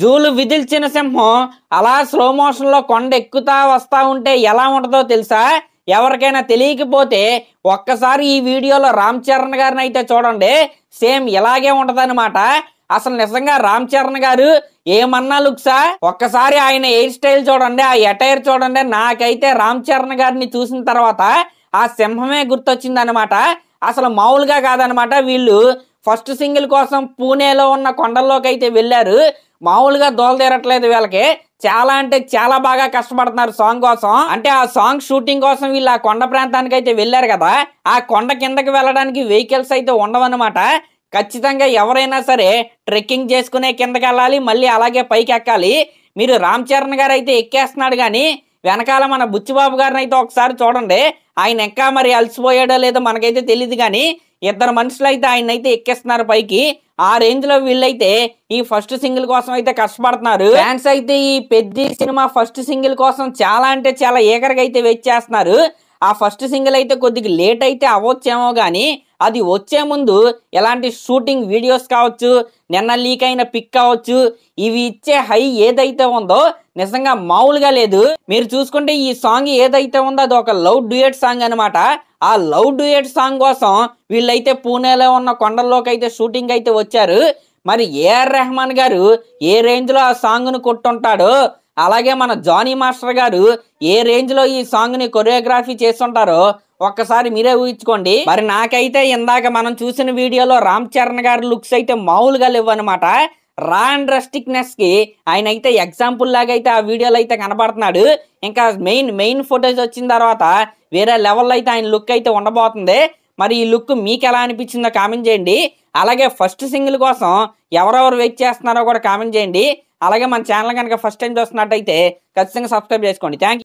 జూలు విదిల్చిన సింహం అలా స్లో మోషన్ లో కొండ ఎక్కుతా వస్తా ఉంటే ఎలా ఉంటుందో తెలుసా? ఎవరికైనా తెలియకపోతే ఒక్కసారి ఈ వీడియోలో రామ్ చరణ్ గారిని అయితే చూడండి. సేమ్ ఇలాగే ఉంటదన్నమాట. అసలు నిజంగా రామ్ చరణ్ గారు ఏమన్నా లుక్సా? ఒక్కసారి ఆయన హెయిర్ స్టైల్ చూడండి, ఆ అటైర్ చూడండి. నాకైతే రామ్ చరణ్ గారిని చూసిన తర్వాత ఆ సింహమే గుర్తొచ్చింది అనమాట. అసలు మామూలుగా కాదనమాట. వీళ్ళు ఫస్ట్ సింగిల్ కోసం పూణేలో ఉన్న కొండల్లోకి అయితే వెళ్ళారు. మామూలుగా దోలతీరట్లేదు వీళ్ళకి. చాలా అంటే చాలా బాగా కష్టపడుతున్నారు సాంగ్ కోసం. అంటే ఆ సాంగ్ షూటింగ్ కోసం వీళ్ళు ఆ కొండ ప్రాంతానికి అయితే వెళ్ళారు కదా, ఆ కొండ కిందకి వెళ్ళడానికి వెహికల్స్ అయితే ఉండవన్నమాట. ఖచ్చితంగా ఎవరైనా సరే ట్రెక్కింగ్ చేసుకునే కిందకి వెళ్ళాలి, మళ్ళీ అలాగే పైకి ఎక్కాలి. మీరు రామ్ చరణ్ గారు అయితే ఎక్కేస్తున్నాడు కానీ వెనకాల మన బుచ్చిబాబు గారిని అయితే ఒకసారి చూడండి. ఆయన ఇంకా మరి అలసిపోయాడో లేదో మనకైతే తెలియదు కానీ ఇద్దరు మనుషులు అయితే ఆయన అయితే ఎక్కేస్తున్నారు పైకి. ఆ రేంజ్ లో వీళ్ళైతే ఈ ఫస్ట్ సింగిల్ కోసం అయితే కష్టపడుతున్నారు. ఫ్యాన్స్ అయితే ఈ పెద్ద సినిమా ఫస్ట్ సింగిల్ కోసం చాలా అంటే చాలా ఏకరగా అయితే వెయిట్ చేస్తున్నారు. ఆ ఫస్ట్ సింగిల్ అయితే కొద్దిగా లేట్ అయితే అవ్వచ్చేమో కానీ అది వచ్చే ముందు ఎలాంటి షూటింగ్ వీడియోస్ కావచ్చు, నిన్న లీక్ అయిన పిక్ కావచ్చు, ఇవి ఇచ్చే హై ఏదైతే ఉందో నిజంగా మామూలుగా లేదు. మీరు చూసుకుంటే ఈ సాంగ్ ఏదైతే ఉందో అది ఒక లవ్ డ్యూయట్ సాంగ్ అనమాట. ఆ లవ్ డ్యూయట్ సాంగ్ కోసం వీళ్ళైతే పూణేలో ఉన్న కొండల్లోకి అయితే షూటింగ్ అయితే వచ్చారు. మరి ఏఆర్ రెహమాన్ గారు ఏ రేంజ్ లో ఆ సాంగ్ ను కొట్టుంటాడో, అలాగే మన జానీ మాస్టర్ గారు ఏ రేంజ్ లో ఈ సాంగ్ ని కొరియోగ్రఫీ చేస్తుంటారో ఒక్కసారి మీరే ఊహించుకోండి. మరి నాకైతే ఇందాక మనం చూసిన వీడియోలో రామ్ చరణ్ గారి లుక్స్ అయితే మామూలుగా లేవు అనమాట. రా అండ్ రస్టిక్నెస్ కి ఆయన అయితే ఎగ్జాంపుల్ లాగా అయితే ఆ వీడియోలో అయితే కనబడుతున్నాడు. ఇంకా మెయిన్ ఫోటోస్ వచ్చిన తర్వాత వేరే లెవెల్లో అయితే ఆయన లుక్ అయితే ఉండబోతుంది. మరి ఈ లుక్ మీకు ఎలా అనిపించిందో కామెంట్ చేయండి. అలాగే ఫస్ట్ సింగిల్ కోసం ఎవరెవరు వెయిట్ చేస్తున్నారో కూడా కామెంట్ చేయండి. అలాగే మన ఛానల్ కనుక ఫస్ట్ టైం చూస్తున్నట్టయితే ఖచ్చితంగా సబ్స్క్రైబ్ చేసుకోండి. Thank you.